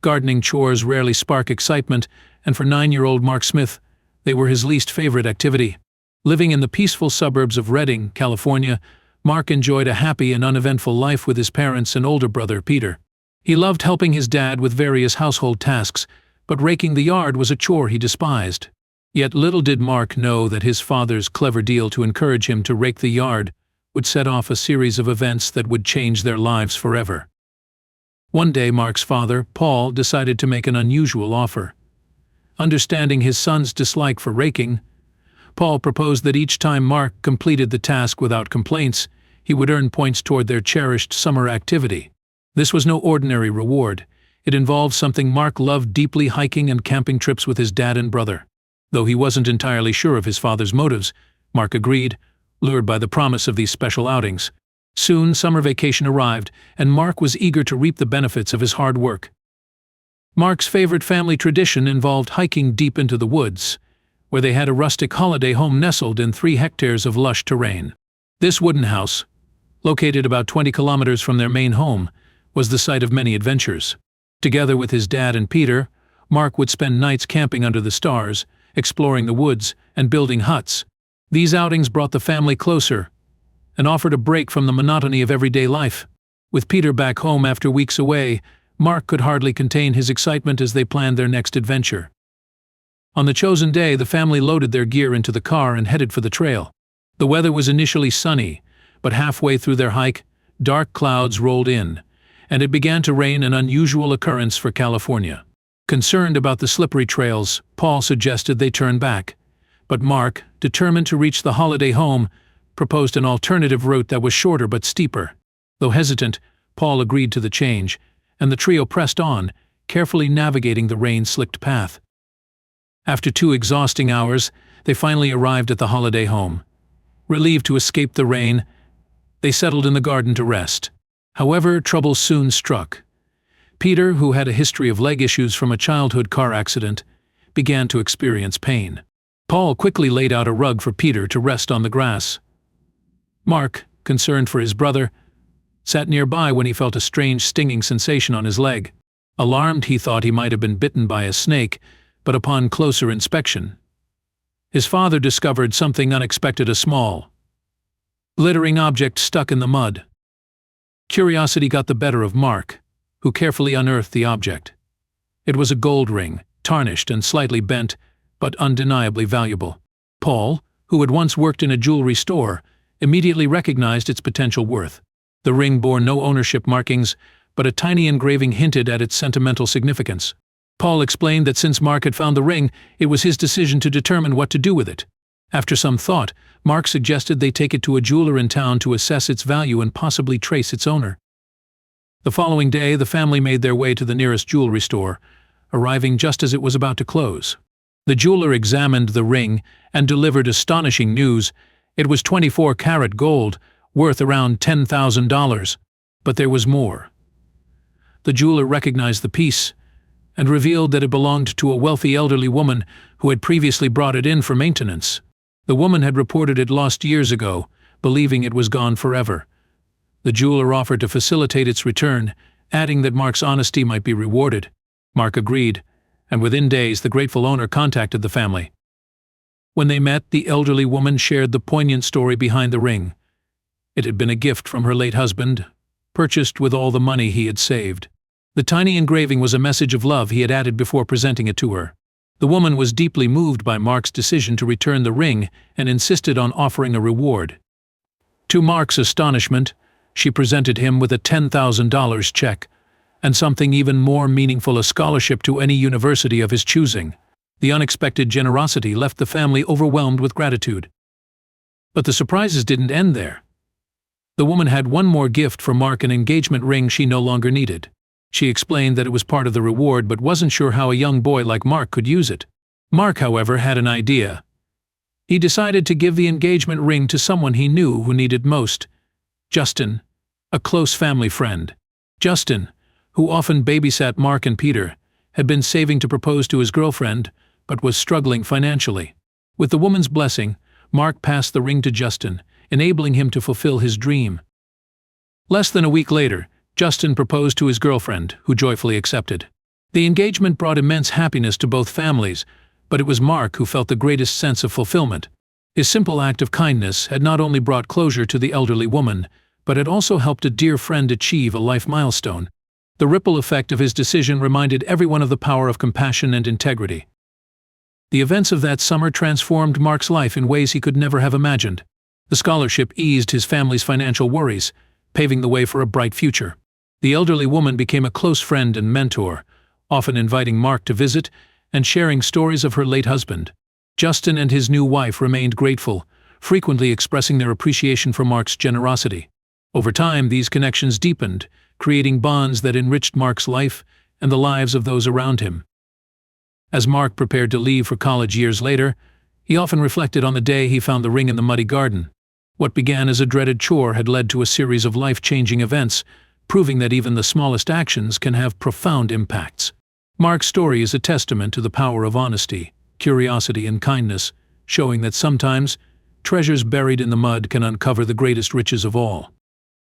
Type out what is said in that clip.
Gardening chores rarely spark excitement, and for 9-year-old Mark Smith, they were his least favorite activity. Living in the peaceful suburbs of Redding, California, Mark enjoyed a happy and uneventful life with his parents and older brother, Peter. He loved helping his dad with various household tasks, but raking the yard was a chore he despised. Yet little did Mark know that his father's clever deal to encourage him to rake the yard would set off a series of events that would change their lives forever. One day, Mark's father, Paul, decided to make an unusual offer. Understanding his son's dislike for raking, Paul proposed that each time Mark completed the task without complaints, he would earn points toward their cherished summer activity. This was no ordinary reward. It involved something Mark loved deeply: hiking and camping trips with his dad and brother. Though he wasn't entirely sure of his father's motives, Mark agreed, lured by the promise of these special outings. Soon, summer vacation arrived, and Mark was eager to reap the benefits of his hard work. Mark's favorite family tradition involved hiking deep into the woods, where they had a rustic holiday home nestled in 3 hectares of lush terrain. This wooden house, located about 20 kilometers from their main home, was the site of many adventures. Together with his dad and Peter, Mark would spend nights camping under the stars, exploring the woods, and building huts. These outings brought the family closer and offered a break from the monotony of everyday life. With Peter back home after weeks away, Mark could hardly contain his excitement as they planned their next adventure. On the chosen day, the family loaded their gear into the car and headed for the trail. The weather was initially sunny, but halfway through their hike, dark clouds rolled in, and it began to rain, an unusual occurrence for California. Concerned about the slippery trails, Paul suggested they turn back, but Mark, determined to reach the holiday home, proposed an alternative route that was shorter but steeper. Though hesitant, Paul agreed to the change, and the trio pressed on, carefully navigating the rain-slicked path. After 2 exhausting hours, they finally arrived at the holiday home. Relieved to escape the rain, they settled in the garden to rest. However, trouble soon struck. Peter, who had a history of leg issues from a childhood car accident, began to experience pain. Paul quickly laid out a rug for Peter to rest on the grass. Mark, concerned for his brother, sat nearby when he felt a strange stinging sensation on his leg. Alarmed, he thought he might have been bitten by a snake, but upon closer inspection, his father discovered something unexpected: a small, glittering object stuck in the mud. Curiosity got the better of Mark, who carefully unearthed the object. It was a gold ring, tarnished and slightly bent, but undeniably valuable. Paul, who had once worked in a jewelry store, immediately recognized its potential worth. The ring bore no ownership markings, but a tiny engraving hinted at its sentimental significance. Paul explained that since Mark had found the ring, it was his decision to determine what to do with it. After some thought, Mark suggested they take it to a jeweler in town to assess its value and possibly trace its owner. The following day, the family made their way to the nearest jewelry store, arriving just as it was about to close. The jeweler examined the ring and delivered astonishing news. It was 24-karat gold, worth around $10,000. But there was more. The jeweler recognized the piece and revealed that it belonged to a wealthy elderly woman who had previously brought it in for maintenance. The woman had reported it lost years ago, believing it was gone forever. The jeweler offered to facilitate its return, adding that Mark's honesty might be rewarded. Mark agreed, and within days the grateful owner contacted the family. When they met, the elderly woman shared the poignant story behind the ring. It had been a gift from her late husband, purchased with all the money he had saved. The tiny engraving was a message of love he had added before presenting it to her. The woman was deeply moved by Mark's decision to return the ring and insisted on offering a reward. To Mark's astonishment, she presented him with a $10,000 check, and something even more meaningful: a scholarship to any university of his choosing. The unexpected generosity left the family overwhelmed with gratitude. But the surprises didn't end there. The woman had one more gift for Mark: an engagement ring she no longer needed. She explained that it was part of the reward, but wasn't sure how a young boy like Mark could use it. Mark, however, had an idea. He decided to give the engagement ring to someone he knew who needed most: Justin, a close family friend. Justin, who often babysat Mark and Peter, had been saving to propose to his girlfriend, but was struggling financially. With the woman's blessing, Mark passed the ring to Justin, enabling him to fulfill his dream. Less than a week later, Justin proposed to his girlfriend, who joyfully accepted. The engagement brought immense happiness to both families, but it was Mark who felt the greatest sense of fulfillment. His simple act of kindness had not only brought closure to the elderly woman, but had also helped a dear friend achieve a life milestone. The ripple effect of his decision reminded everyone of the power of compassion and integrity. The events of that summer transformed Mark's life in ways he could never have imagined. The scholarship eased his family's financial worries, paving the way for a bright future. The elderly woman became a close friend and mentor, often inviting Mark to visit and sharing stories of her late husband. Justin and his new wife remained grateful, frequently expressing their appreciation for Mark's generosity. Over time, these connections deepened, creating bonds that enriched Mark's life and the lives of those around him. As Mark prepared to leave for college years later, he often reflected on the day he found the ring in the muddy garden. What began as a dreaded chore had led to a series of life-changing events, proving that even the smallest actions can have profound impacts. Mark's story is a testament to the power of honesty, curiosity, and kindness, showing that sometimes treasures buried in the mud can uncover the greatest riches of all.